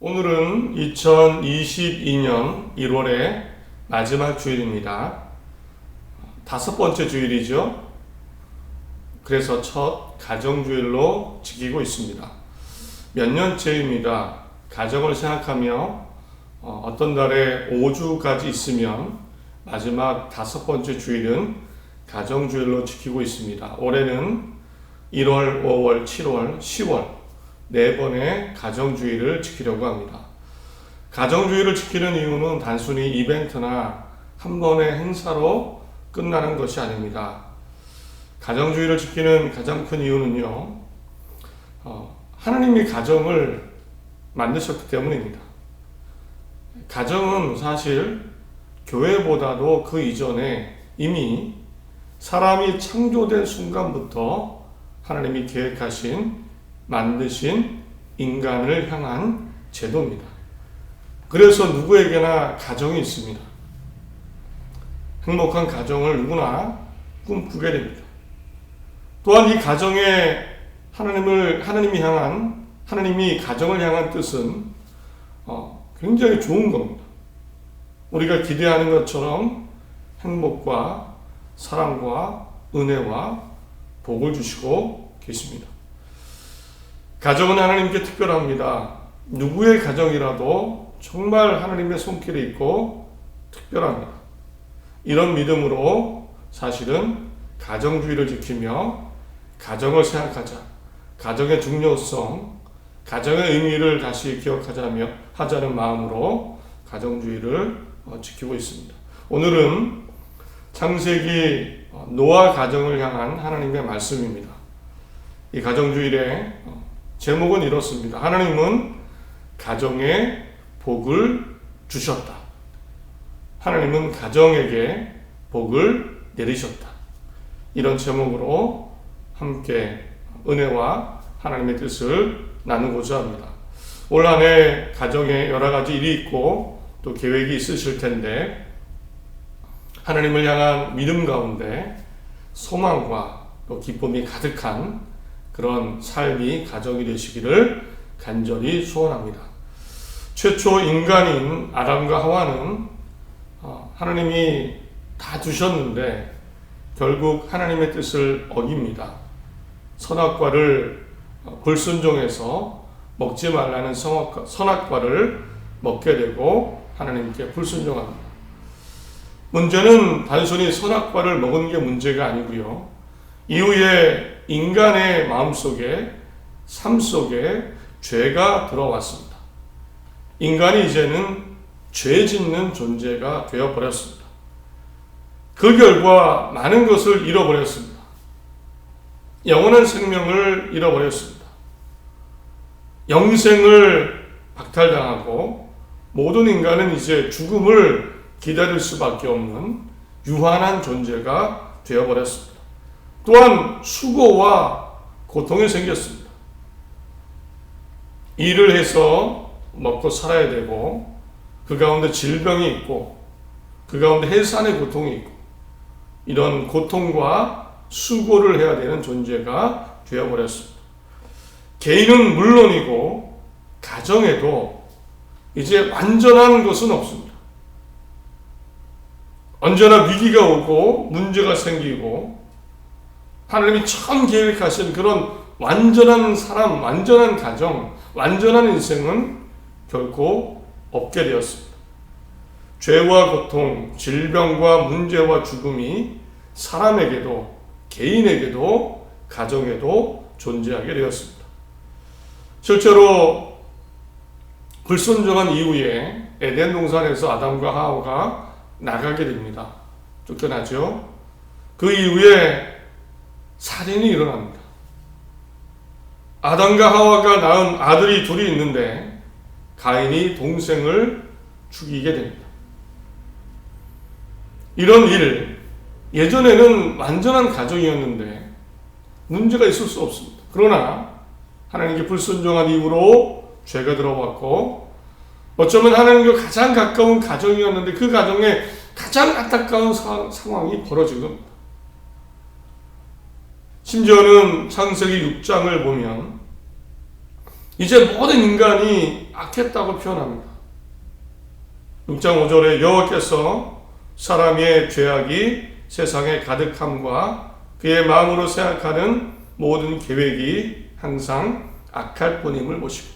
오늘은 2022년 1월의 마지막 주일입니다. 5번째 주일이죠. 그래서 첫 가정주일로 지키고 있습니다. 몇 년째입니다. 가정을 생각하며 어떤 달에 5주까지 있으면 마지막 5번째 주일은 가정주일로 지키고 있습니다. 올해는 1월, 5월, 7월, 10월 4번의 가정주일을 지키려고 합니다. 가정주일을 지키는 이유는 단순히 이벤트나 한 번의 행사로 끝나는 것이 아닙니다. 가정주일을 지키는 가장 큰 이유는요, 하나님이 가정을 만드셨기 때문입니다. 가정은 사실 교회보다도 그 이전에 이미 사람이 창조된 순간부터 하나님이 계획하신 만드신 인간을 향한 제도입니다. 그래서 누구에게나 가정이 있습니다. 행복한 가정을 누구나 꿈꾸게 됩니다. 또한 이 가정에 하나님이 가정을 향한 뜻은 굉장히 좋은 겁니다. 우리가 기대하는 것처럼 행복과 사랑과 은혜와 복을 주시고 계십니다. 가정은 하나님께 특별합니다. 누구의 가정이라도 정말 하나님의 손길이 있고 특별합니다. 이런 믿음으로 사실은 가정주의를 지키며 가정을 생각하자, 가정의 중요성, 가정의 의미를 다시 하자는 마음으로 가정주의를 지키고 있습니다. 오늘은 창세기 노아 가정을 향한 하나님의 말씀입니다. 이 가정주일의 제목은 이렇습니다. 하나님은 가정에 복을 주셨다. 하나님은 가정에게 복을 내리셨다. 이런 제목으로 함께 은혜와 하나님의 뜻을 나누고자 합니다. 올 한 해 가정에 여러 가지 일이 있고 또 계획이 있으실 텐데 하나님을 향한 믿음 가운데 소망과 또 기쁨이 가득한 그런 삶이 가정이 되시기를 간절히 소원합니다. 최초 인간인 아담과 하와는 하나님이 다 주셨는데 결국 하나님의 뜻을 어깁니다. 선악과를 불순종해서 먹지 말라는 선악과를 먹게 되고 하나님께 불순종합니다. 문제는 단순히 선악과를 먹은 게 문제가 아니고요. 이후에 인간의 마음속에, 삶 속에 죄가 들어왔습니다. 인간이 이제는 죄 짓는 존재가 되어버렸습니다. 그 결과 많은 것을 잃어버렸습니다. 영원한 생명을 잃어버렸습니다. 영생을 박탈당하고 모든 인간은 이제 죽음을 기다릴 수밖에 없는 유한한 존재가 되어버렸습니다. 또한 수고와 고통이 생겼습니다. 일을 해서 먹고 살아야 되고 그 가운데 질병이 있고 그 가운데 해산의 고통이 있고 이런 고통과 수고를 해야 되는 존재가 되어버렸습니다. 개인은 물론이고 가정에도 이제 완전한 것은 없습니다. 언제나 위기가 오고 문제가 생기고 하나님이 처음 계획하신 그런 완전한 사람, 완전한 가정, 완전한 인생은 결코 없게 되었습니다. 죄와 고통, 질병과 문제와 죽음이 사람에게도, 개인에게도, 가정에도 존재하게 되었습니다. 실제로 불순종한 이후에 에덴 동산에서 아담과 하와가 나가게 됩니다. 쫓겨나죠. 그 이후에 살인이 일어납니다. 아담과 하와가 낳은 아들이 둘이 있는데 가인이 동생을 죽이게 됩니다. 이런 일, 예전에는 완전한 가정이었는데 문제가 있을 수 없습니다. 그러나 하나님께 불순종한 이후로 죄가 들어왔고 어쩌면 하나님과 가장 가까운 가정이었는데 그 가정에 가장 안타까운 상황이 벌어진 겁니다. 심지어는 창세기 6장을 보면 이제 모든 인간이 악했다고 표현합니다. 6장 5절에 여호와께서 사람의 죄악이 세상에 가득함과 그의 마음으로 생각하는 모든 계획이 항상 악할 뿐임을 보시고,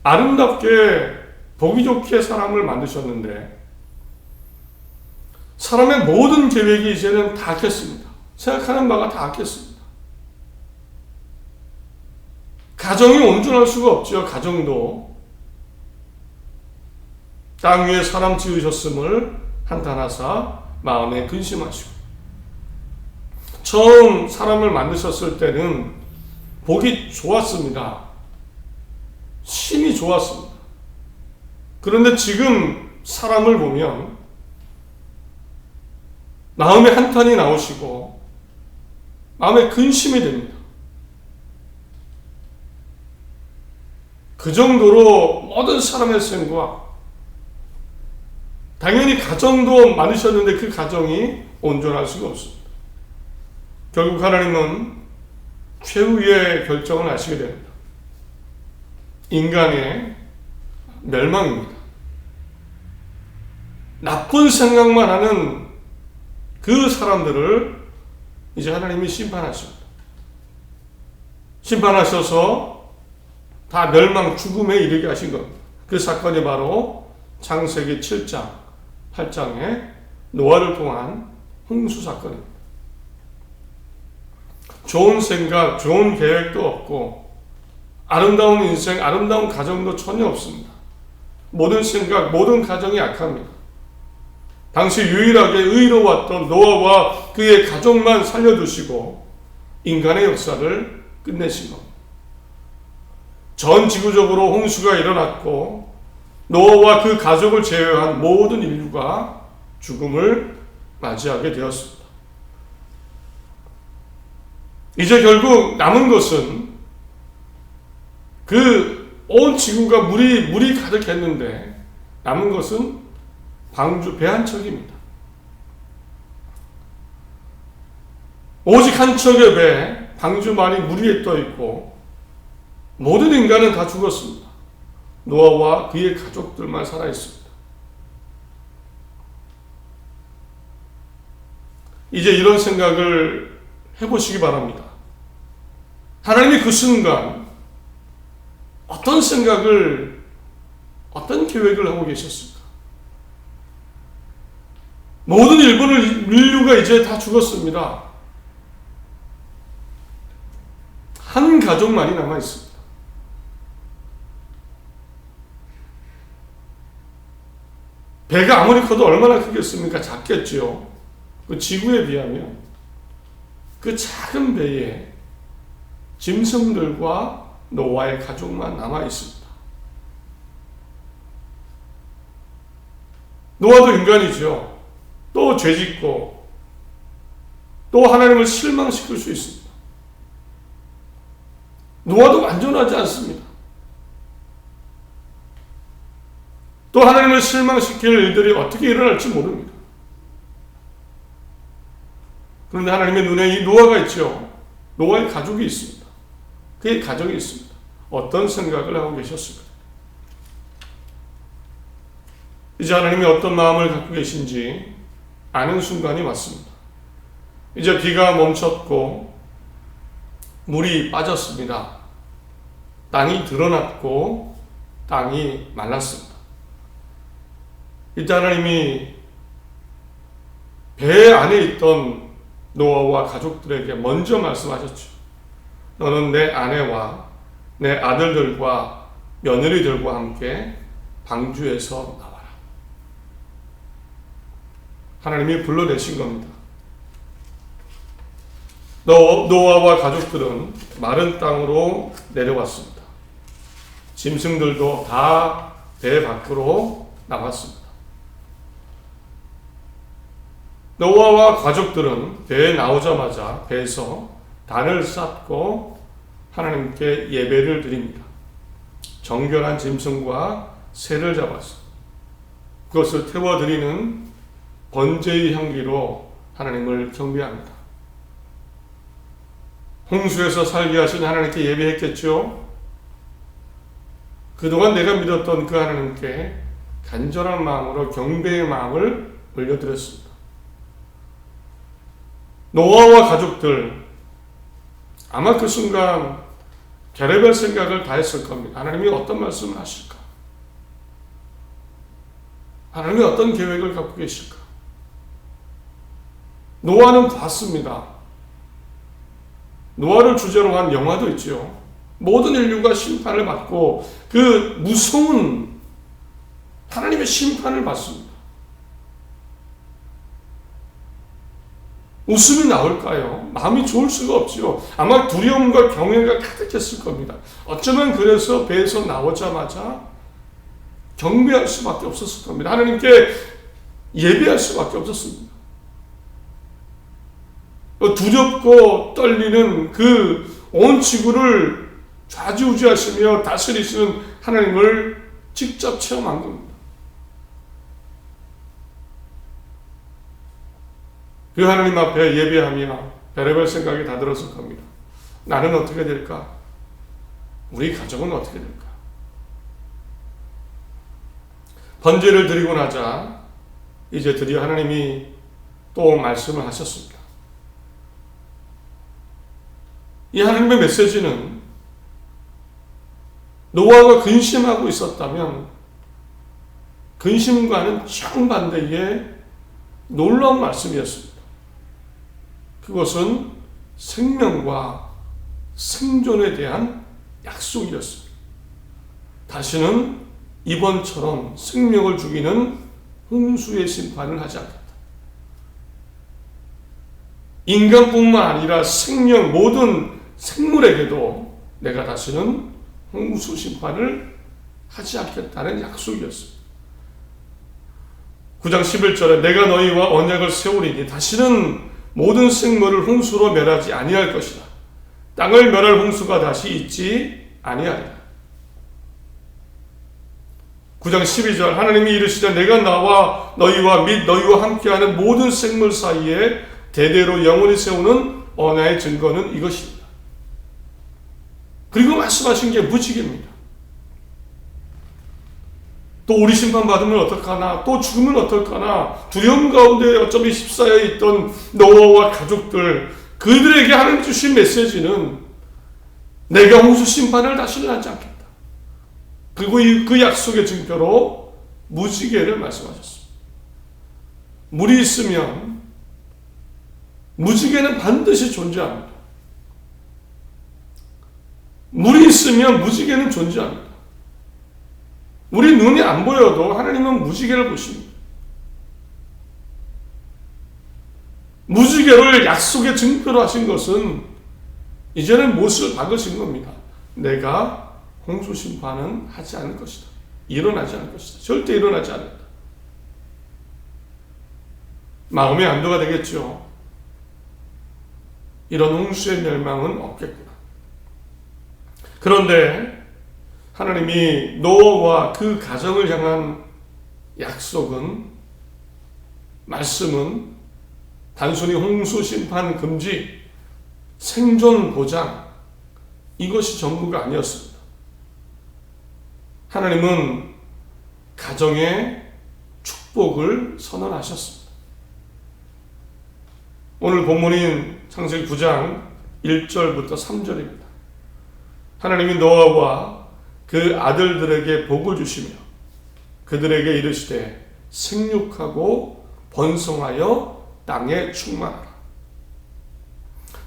아름답게 보기 좋게 사람을 만드셨는데 사람의 모든 계획이 이제는 다 악했습니다. 생각하는 바가 다 악했습니다. 가정이 온전할 수가 없죠. 가정도 땅 위에 사람 지으셨음을 한탄하사 마음에 근심하시고, 처음 사람을 만드셨을 때는 보기 좋았습니다. 심히 좋았습니다. 그런데 지금 사람을 보면 마음에 한탄이 나오시고 마음에 근심이 됩니다. 그 정도로 모든 사람의 생각, 당연히 가정도 많으셨는데 그 가정이 온전할 수가 없습니다. 결국 하나님은 최후의 결정을 하시게 됩니다. 인간의 멸망입니다. 나쁜 생각만 하는 그 사람들을 이제 하나님이 심판하십니다. 심판하셔서 다 멸망, 죽음에 이르게 하신 겁니다. 그 사건이 바로 창세기 7장, 8장의 노아를 통한 홍수 사건입니다. 좋은 생각, 좋은 계획도 없고 아름다운 인생, 아름다운 가정도 전혀 없습니다. 모든 생각, 모든 가정이 악합니다. 당시 유일하게 의로웠던 노아와 그의 가족만 살려두시고 인간의 역사를 끝내신 겁니다. 전 지구적으로 홍수가 일어났고 노아와 그 가족을 제외한 모든 인류가 죽음을 맞이하게 되었습니다. 이제 결국 남은 것은 그 온 지구가 물이 가득했는데 남은 것은 방주 배 한 척입니다. 오직 한 척의 배, 방주만이 물 위에 떠 있고 모든 인간은 다 죽었습니다. 노아와 그의 가족들만 살아 있습니다. 이제 이런 생각을 해보시기 바랍니다. 하나님이 그 순간 어떤 생각을, 어떤 계획을 하고 계셨습니까? 모든 인류가 이제 다 죽었습니다. 한 가족만이 남아 있습니다. 배가 아무리 커도 얼마나 크겠습니까? 작겠죠. 그 지구에 비하면 그 작은 배에 짐승들과 노아의 가족만 남아 있습니다. 노아도 인간이죠. 또 죄짓고 또 하나님을 실망시킬 수 있습니다. 노아도 완전하지 않습니다. 또 하나님을 실망시킬 일들이 어떻게 일어날지 모릅니다. 그런데 하나님의 눈에 이 노아가 있죠. 노아의 가족이 있습니다. 그의 가정이 있습니다. 어떤 생각을 하고 계셨을까? 이제 하나님이 어떤 마음을 갖고 계신지 아는 순간이 왔습니다. 이제 비가 멈췄고 물이 빠졌습니다. 땅이 드러났고 땅이 말랐습니다. 이때 하나님이 배 안에 있던 노아와 가족들에게 먼저 말씀하셨죠. 너는 내 아내와 내 아들들과 며느리들과 함께 방주에서 나와라. 하나님이 불러내신 겁니다. 노아와 가족들은 마른 땅으로 내려왔습니다. 짐승들도 다 배 밖으로 나왔습니다. 노아와 가족들은 배에 나오자마자 배에서 단을 쌓고 하나님께 예배를 드립니다. 정결한 짐승과 새를 잡아서 그것을 태워드리는 번제의 향기로 하나님을 경배합니다. 홍수에서 살게 하신 하나님께 예배했겠죠. 그동안 내가 믿었던 그 하나님께 간절한 마음으로 경배의 마음을 올려드렸습니다. 노아와 가족들, 아마 그 순간 별의별 생각을 다 했을 겁니다. 하나님이 어떤 말씀을 하실까? 하나님이 어떤 계획을 갖고 계실까? 노아는 봤습니다. 노아를 주제로 한 영화도 있죠. 모든 인류가 심판을 받고 그 무서운 하나님의 심판을 받습니다. 웃음이 나올까요? 마음이 좋을 수가 없지요. 아마 두려움과 경외가 가득했을 겁니다. 어쩌면 그래서 배에서 나오자마자 경배할 수밖에 없었을 겁니다. 하나님께 예배할 수밖에 없었습니다. 두렵고 떨리는 그 온 지구를 좌지우지하시며 다스리시는 하나님을 직접 체험한 겁니다. 그 하나님 앞에 예배하며 별의별 생각이 다 들었을 겁니다. 나는 어떻게 될까? 우리 가족은 어떻게 될까? 번제를 드리고 나자 이제 드디어 하나님이 또 말씀을 하셨습니다. 이 하나님의 메시지는 노아가 근심하고 있었다면 근심과는 정반대의 놀라운 말씀이었습니다. 그것은 생명과 생존에 대한 약속이었습니다. 다시는 이번처럼 생명을 죽이는 홍수의 심판을 하지 않겠다. 인간뿐만 아니라 생명, 모든 생물에게도 내가 다시는 홍수 심판을 하지 않겠다는 약속이었습니다. 9장 11절에 내가 너희와 언약을 세우리니 다시는 모든 생물을 홍수로 멸하지 아니할 것이다. 땅을 멸할 홍수가 다시 있지 아니하리라. 9장 12절 하나님이 이르시되 내가 나와 너희와 및 너희와 함께하는 모든 생물 사이에 대대로 영원히 세우는 언약의 증거는 이것입니다. 그리고 말씀하신 게 무지개입니다. 또 우리 심판받으면 어떡하나, 또 죽으면 어떡하나, 두려움 가운데 어쩌면 휩싸여 있던 노아와 가족들, 그들에게 하나님 주신 메시지는 내가 홍수 심판을 다시는 하지 않겠다. 그리고 그 약속의 증표로 무지개를 말씀하셨습니다. 물이 있으면 무지개는 반드시 존재합니다. 물이 있으면 무지개는 존재합니다. 우리 눈이 안 보여도 하나님은 무지개를 보십니다. 무지개를 약속의 증표로 하신 것은 이제는 못을 박으신 겁니다. 내가 홍수 심판은 하지 않을 것이다. 일어나지 않을 것이다. 절대 일어나지 않는다. 마음의 안도가 되겠죠. 이런 홍수의 멸망은 없겠구나. 그런데 하나님이 노아와 그 가정을 향한 약속은, 말씀은 단순히 홍수 심판 금지, 생존 보장, 이것이 전부가 아니었습니다. 하나님은 가정의 축복을 선언하셨습니다. 오늘 본문인 창세기 9장 1절부터 3절입니다. 하나님이 노아와 그 아들들에게 복을 주시며 그들에게 이르시되 생육하고 번성하여 땅에 충만하라.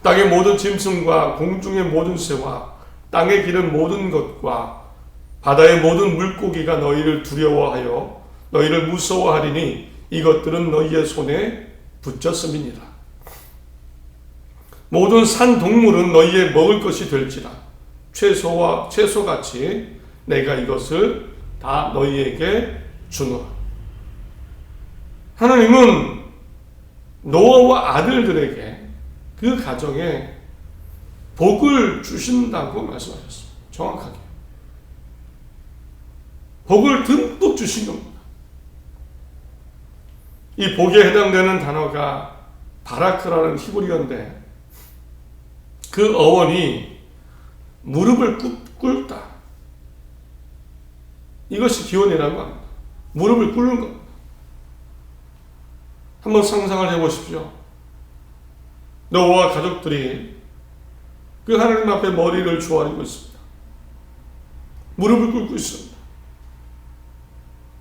땅의 모든 짐승과 공중의 모든 새와 땅에 기는 모든 것과 바다의 모든 물고기가 너희를 두려워하여 너희를 무서워하리니 이것들은 너희의 손에 붙였음이니라. 모든 산 동물은 너희의 먹을 것이 될지라. 채소같이 내가 이것을 다 너희에게 주노라. 하나님은 노아와 아들들에게 그 가정에 복을 주신다고 말씀하셨습니다. 정확하게. 복을 듬뿍 주신 겁니다. 이 복에 해당되는 단어가 바라크라는 히브리어인데 그 어원이 무릎을 꿇다, 이것이 기원이라고 합니다. 무릎을 꿇는 겁니다. 한번 상상을 해보십시오. 노아와 가족들이 그 하나님 앞에 머리를 조아리고 있습니다. 무릎을 꿇고 있습니다.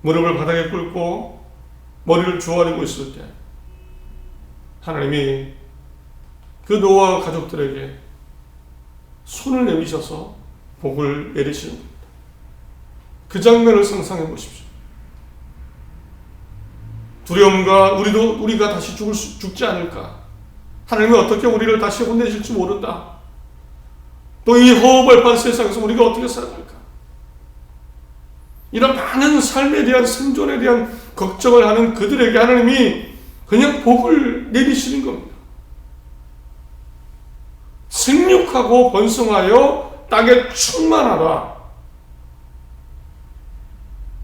무릎을 바닥에 꿇고 머리를 조아리고 있을 때 하나님이 그 노아와 가족들에게 손을 내미셔서 복을 내리시는 겁니다. 그 장면을 상상해 보십시오. 두려움과 우리가 다시 죽지 않을까? 하나님이 어떻게 우리를 다시 혼내실지 모른다. 또 이 허허벌판 세상에서 우리가 어떻게 살아갈까? 이런 많은 삶에 대한 생존에 대한 걱정을 하는 그들에게 하나님이 그냥 복을 내리시는 겁니다. 생육하고 번성하여 땅에 충만하라.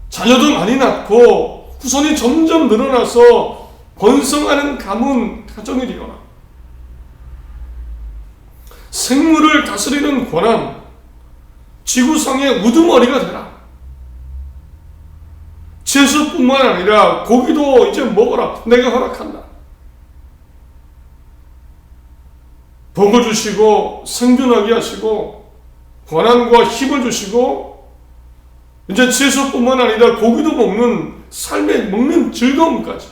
자녀도 많이 낳고 후손이 점점 늘어나서 번성하는 가문 가정이 되어라. 생물을 다스리는 권한, 지구상의 우두머리가 되라. 채소뿐만 아니라 고기도 이제 먹어라. 내가 허락한다. 복을 주시고 생존하게 하시고 권한과 힘을 주시고 이제 채소뿐만 아니라 고기도 먹는 삶에 먹는 즐거움까지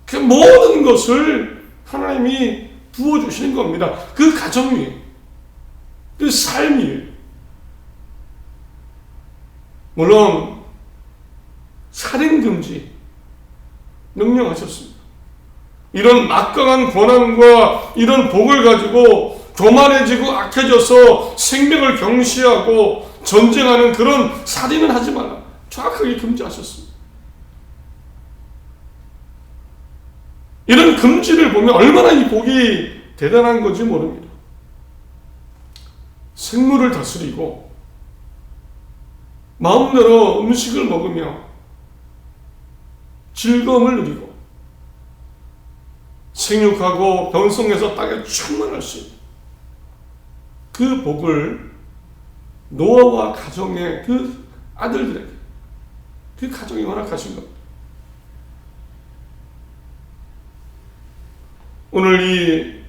그 모든 것을 하나님이 부어주시는 겁니다. 그 가정 위에, 그 삶 위에. 물론 살인금지 명령하셨습니다. 이런 막강한 권한과 이런 복을 가지고 교만해지고 악해져서 생명을 경시하고 전쟁하는 그런 살인을 하지 말라. 정확하게 금지하셨습니다. 이런 금지를 보면 얼마나 이 복이 대단한 건지 모릅니다. 생물을 다스리고 마음대로 음식을 먹으며 즐거움을 누리고 생육하고 번성해서 땅에 충만할 수 있는 그 복을 노아와 가정의 그 아들들에게 그 가정이 허락하신 겁니다. 오늘 이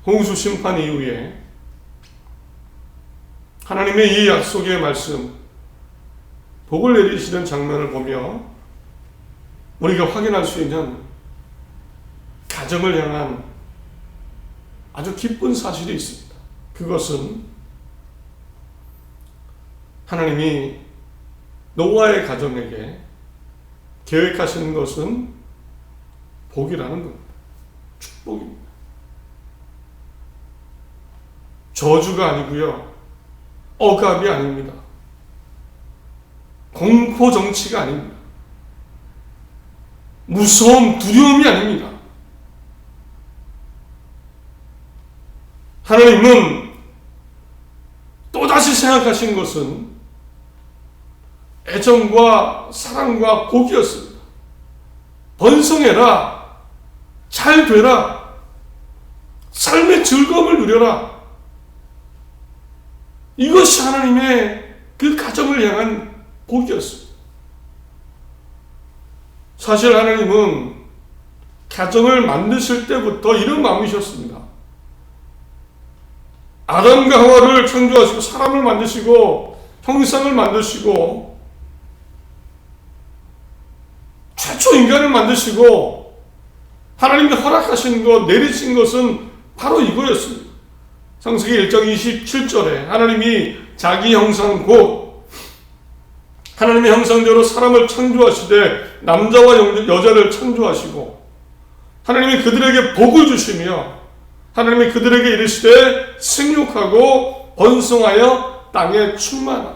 홍수 심판 이후에 하나님의 이 약속의 말씀, 복을 내리시는 장면을 보며 우리가 확인할 수 있는 가정을 향한 아주 기쁜 사실이 있습니다. 그것은 하나님이 노아의 가정에게 계획하시는 것은 복이라는 겁니다. 축복입니다. 저주가 아니고요. 억압이 아닙니다. 공포 정치가 아닙니다. 무서움, 두려움이 아닙니다. 하나님은 또다시 생각하신 것은 애정과 사랑과 복이었습니다. 번성해라. 잘 되라. 삶의 즐거움을 누려라. 이것이 하나님의 그 가정을 향한 복이었습니다. 사실 하나님은 가정을 만드실 때부터 이런 마음이셨습니다. 아담과 하와를 창조하시고 사람을 만드시고 형상을 만드시고 최초 인간을 만드시고 하나님께 허락하신 것, 내리신 것은 바로 이거였습니다. 창세기 1장 27절에 하나님이 자기 형상 곧 하나님의 형상대로 사람을 창조하시되 남자와 여자를 창조하시고 하나님이 그들에게 복을 주시며 하나님이 그들에게 이르시되 생육하고 번성하여 땅에 충만하라.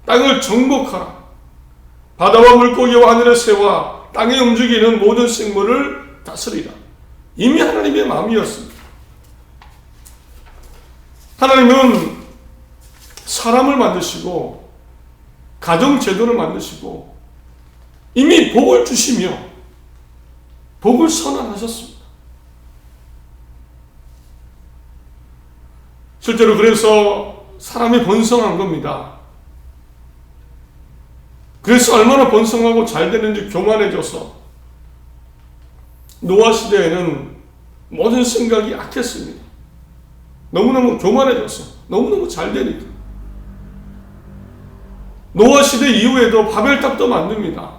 땅을 정복하라. 바다와 물고기와 하늘의 새와 땅에 움직이는 모든 생물을 다스리라. 이미 하나님의 마음이었습니다. 하나님은 사람을 만드시고 가정제도를 만드시고 이미 복을 주시며 복을 선언하셨습니다. 실제로 그래서 사람이 번성한 겁니다. 그래서 얼마나 번성하고 잘 되는지 교만해져서 노아 시대에는 모든 생각이 악했습니다. 너무너무 교만해져서 너무너무 잘 되니까. 노아 시대 이후에도 바벨탑도 만듭니다.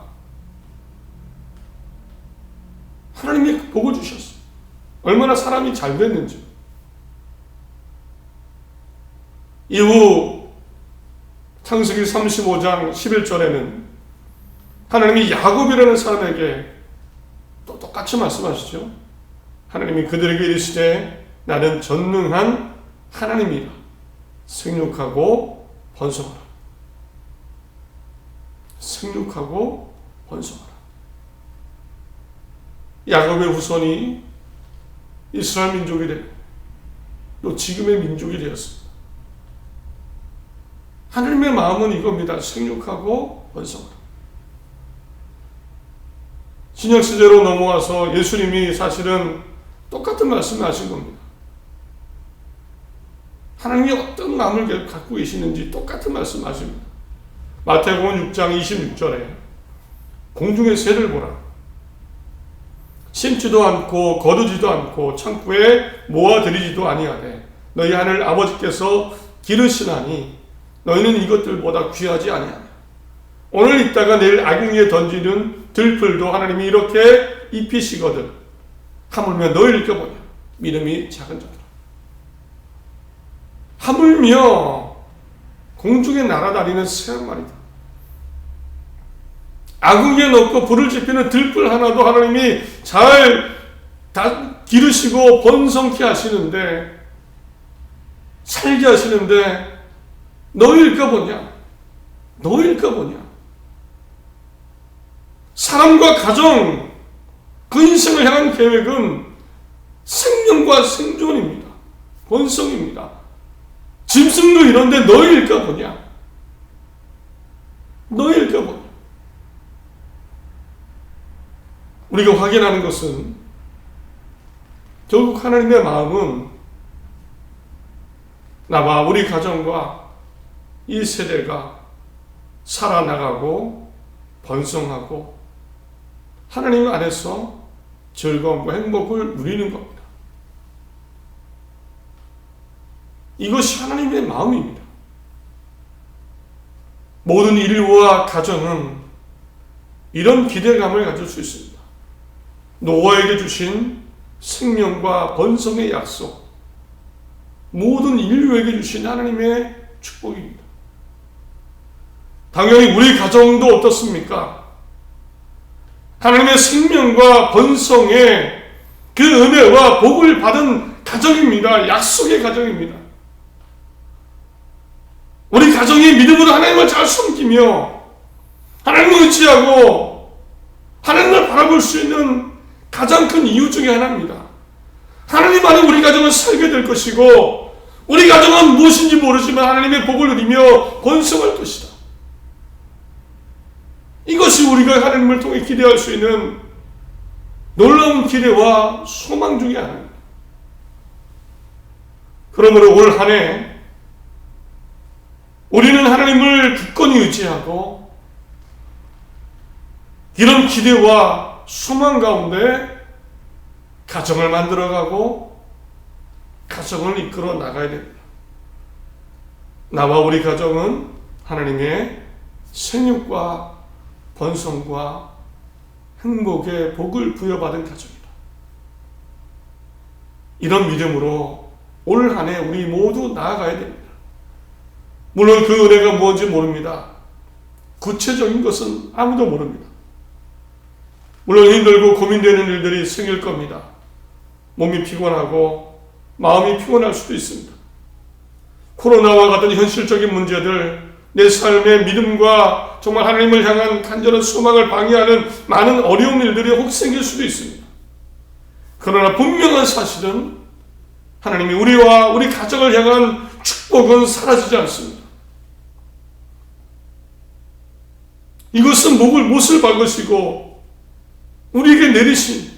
하나님이 복을 주셨어요. 얼마나 사람이 잘 됐는지. 이후 창세기 35장 11절에는 하나님이 야곱이라는 사람에게 또 똑같이 말씀하시죠. 하나님이 그들에게 이르시되 나는 전능한 하나님이라 생육하고 번성하라. 생육하고 번성하라. 야곱의 후손이 이스라엘 민족이 되고 또 지금의 민족이 되었습니다. 하나님의 마음은 이겁니다. 생육하고 번성하라. 신약시대로 넘어와서 예수님이 사실은 똑같은 말씀을 하신 겁니다. 하나님이 어떤 마음을 갖고 계시는지 똑같은 말씀 하십니다. 마태복음 6장 26절에 공중의 새를 보라. 심지도 않고 거두지도 않고 창고에 모아들이지도 아니하되 너희 하늘 아버지께서 기르시나니 너희는 이것들보다 귀하지 아니하냐. 오늘 있다가 내일 아궁이에 던지는 들풀도 하나님이 이렇게 입히시거든 하물며 너희를 껴보냐. 믿음이 작은 자들아. 하물며 공중에 날아다니는 새 한 마리다. 아궁이에 넣고 불을 지피는 들풀 하나도 하나님이 잘 다 기르시고 번성케 하시는데, 살게 하시는데 너희일까 보냐? 너희일까 보냐? 사람과 가정, 그 인생을 향한 계획은 생명과 생존입니다. 번성입니다. 짐승도 이런데 너희일까 보냐? 너희일까 보냐? 우리가 확인하는 것은 결국 하나님의 마음은 나와 우리 가정과 이 세대가 살아나가고 번성하고 하나님 안에서 즐거움과 행복을 누리는 겁니다. 이것이 하나님의 마음입니다. 모든 인류와 가정은 이런 기대감을 가질 수 있습니다. 노아에게 주신 생명과 번성의 약속, 모든 인류에게 주신 하나님의 축복입니다. 당연히 우리 가정도 어떻습니까? 하나님의 생명과 번성의 그 은혜와 복을 받은 가정입니다. 약속의 가정입니다. 우리 가정이 믿음으로 하나님을 잘 섬기며 하나님을 의지하고 하나님을 바라볼 수 있는 가장 큰 이유 중에 하나입니다. 하나님 안에 우리 가정은 살게 될 것이고 우리 가정은 무엇인지 모르지만 하나님의 복을 누리며 번성할 것이다. 이것이 우리가 하나님을 통해 기대할 수 있는 놀라운 기대와 소망 중에 하나입니다. 그러므로 올 한 해 우리는 하나님을 굳건히 의지하고 이런 기대와 소망 가운데 가정을 만들어가고 가정을 이끌어 나가야 됩니다. 나와 우리 가정은 하나님의 생육과 번성과 행복의 복을 부여받은 가정이다. 이런 믿음으로 올 한 해 우리 모두 나아가야 됩니다. 물론 그 은혜가 무엇인지 모릅니다. 구체적인 것은 아무도 모릅니다. 물론 힘들고 고민되는 일들이 생길 겁니다. 몸이 피곤하고 마음이 피곤할 수도 있습니다. 코로나와 같은 현실적인 문제들, 내 삶의 믿음과 정말 하나님을 향한 간절한 소망을 방해하는 많은 어려운 일들이 혹 생길 수도 있습니다. 그러나 분명한 사실은 하나님이 우리와 우리 가정을 향한 축복은 사라지지 않습니다. 이것은 못을 박으시고 우리에게 내리신,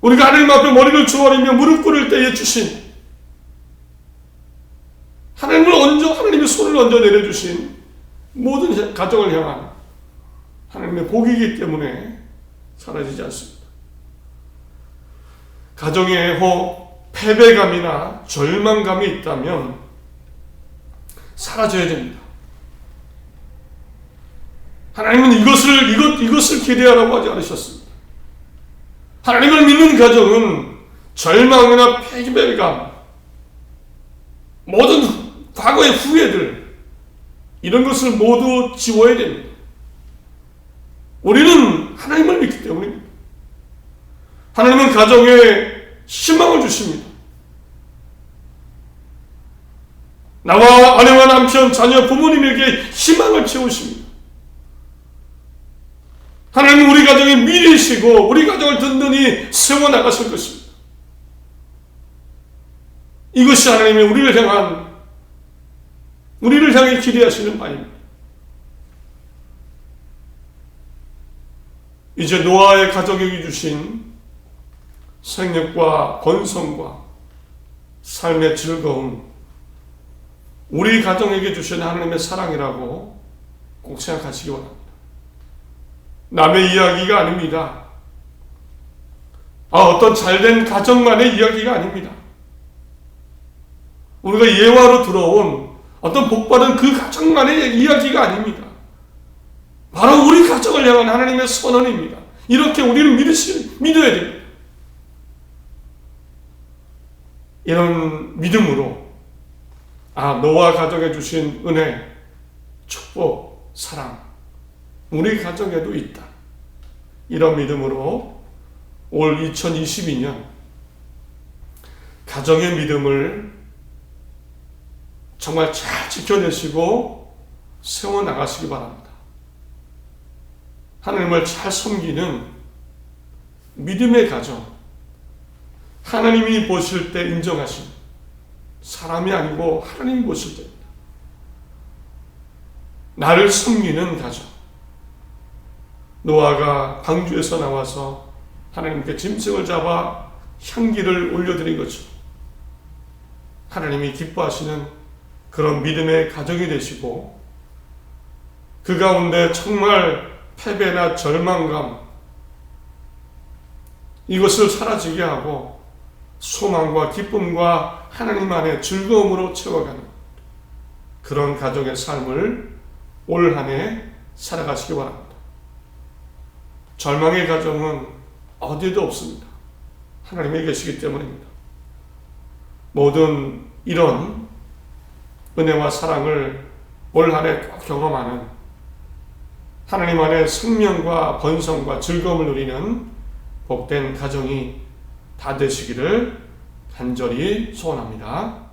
우리가 하나님 앞에 머리를 조아리며 무릎 꿇을 때에 주신, 하나님의 손을 얹어 내려주신 모든 가정을 향한 하나님의 복이기 때문에 사라지지 않습니다. 가정에 혹 패배감이나 절망감이 있다면 사라져야 됩니다. 하나님은 이것을 기대하라고 하지 않으셨습니다. 하나님을 믿는 가정은 절망이나 패배감, 모든 과거의 후회들, 이런 것을 모두 지워야 됩니다. 우리는 하나님을 믿기 때문입니다. 하나님은 가정에 희망을 주십니다. 나와 아내와 남편, 자녀, 부모님에게 희망을 채우십니다. 하나님은 우리 가정의 미래이시고 우리 가정을 든든히 세워나가실 것입니다. 이것이 하나님의 우리를 향해 기대하시는 바입니다. 이제 노아의 가족에게 주신 생력과 번성과 삶의 즐거움, 우리 가정에게 주신 하나님의 사랑이라고 꼭 생각하시기 바랍니다. 남의 이야기가 아닙니다. 어떤 잘된 가정만의 이야기가 아닙니다. 우리가 예화로 들어온 어떤 복받은 그 가정만의 이야기가 아닙니다. 바로 우리 가정을 향한 하나님의 선언입니다. 이렇게 우리는 믿어야 됩니다. 이런 믿음으로 노아 가정에 주신 은혜, 축복, 사랑 우리 가정에도 있다. 이런 믿음으로 올 2022년 가정의 믿음을 정말 잘 지켜내시고 세워나가시기 바랍니다. 하나님을 잘 섬기는 믿음의 가정, 하나님이 보실 때 인정하신, 사람이 아니고 하나님이 보실 때입니다. 나를 섬기는 가정, 노아가 방주에서 나와서 하나님께 짐승을 잡아 향기를 올려드린 것처럼 하나님이 기뻐하시는 그런 믿음의 가정이 되시고, 그 가운데 정말 패배나 절망감, 이것을 사라지게 하고 소망과 기쁨과 하나님 안에 즐거움으로 채워가는 그런 가정의 삶을 올 한 해 살아가시기 바랍니다. 절망의 가정은 어디에도 없습니다. 하나님이 계시기 때문입니다. 모든 이런 은혜와 사랑을 올 한 해 꼭 경험하는, 하나님 안에 생명과 번성과 즐거움을 누리는 복된 가정이 다 되시기를 간절히 소원합니다.